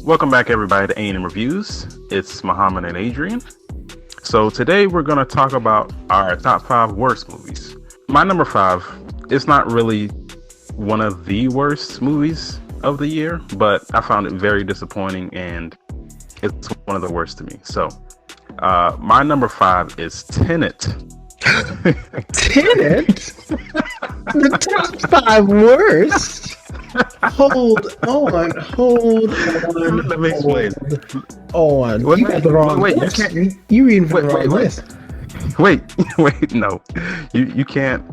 Welcome back, everybody, to A&M Reviews. It's Muhammad and Adrian. So today we're going to talk about our top 5 worst movies. My number 5 is not really one of the worst movies of the year, but I found it very disappointing and it's one of the worst to me. So my number 5 is Tenet. Tenet? The top 5 worst? Hold on. Let me explain. Wait, you got the wrong list. You reading from the wrong list. Wait, no. You can't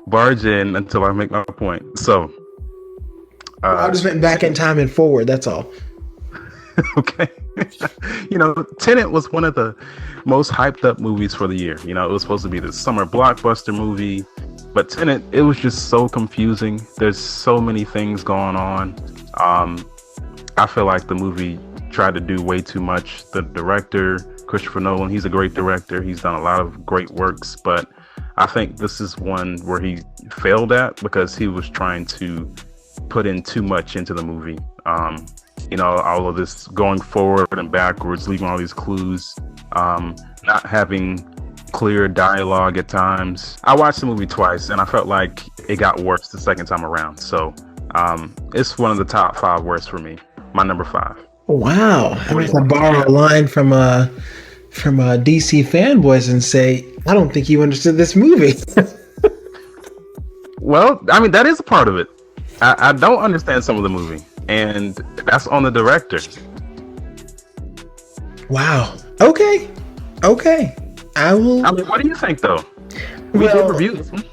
barge in until I make my point. So I just went back in time and forward, that's all. Okay. Tenet was one of the most hyped up movies for the year. It was supposed to be the summer blockbuster movie, but Tenet, it was just so confusing. There's so many things going on. I feel like the movie tried to do way too much. The director, Christopher Nolan, he's a great director. He's done a lot of great works, but I think this is one where he failed at because he was trying to put in too much into the movie. All of this going forward and backwards, leaving all these clues, not having clear dialogue at times. I watched the movie twice and I felt like it got worse the second time around. So it's one of the top 5 worst for me. My number 5. Wow. I'm going to borrow a line from DC fanboys and say, I don't think you understood this movie. Well, that is a part of it. I don't understand some of the movie, and that's on the director. Wow. Okay. I will. What do you think, though? We did review this one.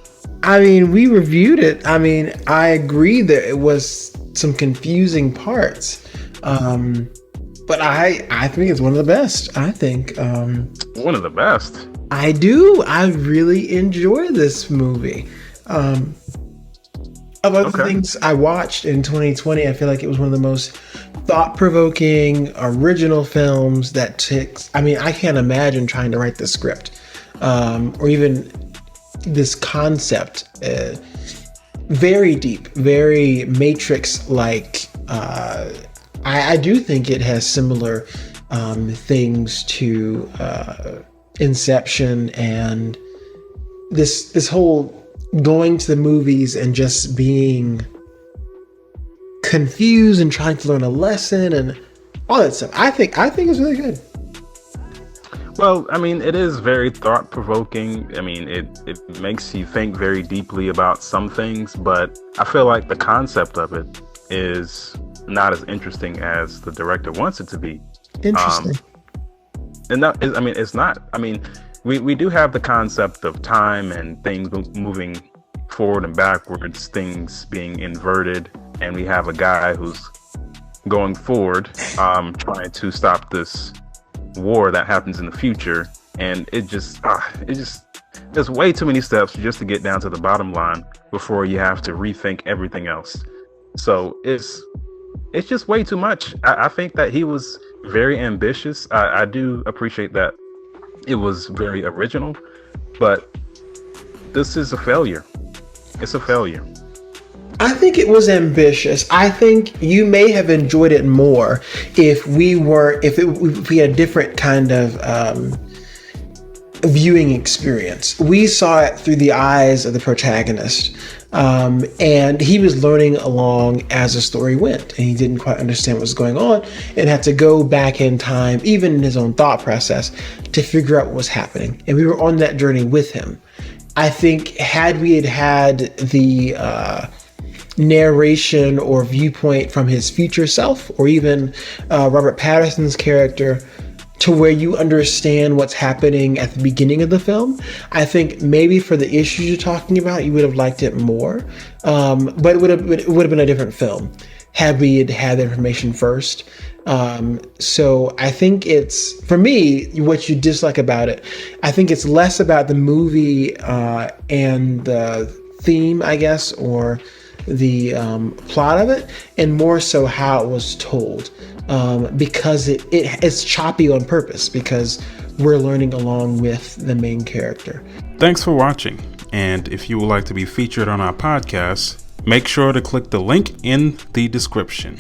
We reviewed it. I agree that it was some confusing parts. But I think it's one of the best. I think one of the best. I do. I really enjoy this movie. Of other things I watched in 2020, I feel like it was one of the most thought-provoking, original films that takes... I can't imagine trying to write the script or even this concept. Very deep, very Matrix-like. I do think it has similar things to Inception and this whole going to the movies and just being confused and trying to learn a lesson and all that stuff. I think it's really good. Well, it is very thought-provoking. It makes you think very deeply about some things, but I feel like the concept of it is not as interesting as the director wants it to be. Interesting. And that is, it's not. We do have the concept of time and things moving forward and backwards, things being inverted, and we have a guy who's going forward, trying to stop this war that happens in the future, and it just there's way too many steps just to get down to the bottom line before you have to rethink everything else. So it's just way too much. I think that he was very ambitious. I do appreciate that it was very original, but this is a failure. It's a failure. I think it was ambitious. I think you may have enjoyed it more if we had a different kind of viewing experience. We saw it through the eyes of the protagonist, and he was learning along as the story went, and he didn't quite understand what was going on and had to go back in time, even in his own thought process, to figure out what was happening. And we were on that journey with him. I think had we had the narration or viewpoint from his future self, or even Robert Pattinson's character, to where you understand what's happening at the beginning of the film, I think maybe for the issues you're talking about, you would have liked it more. But it would have been a different film had we had the information first. So I think it's, for me, what you dislike about it, I think it's less about the movie and the theme, I guess, or the plot of it, and more so how it was told, because it's choppy on purpose, because we're learning along with the main character. Thanks for watching, and if you would like to be featured on our podcast, make sure to click the link in the description.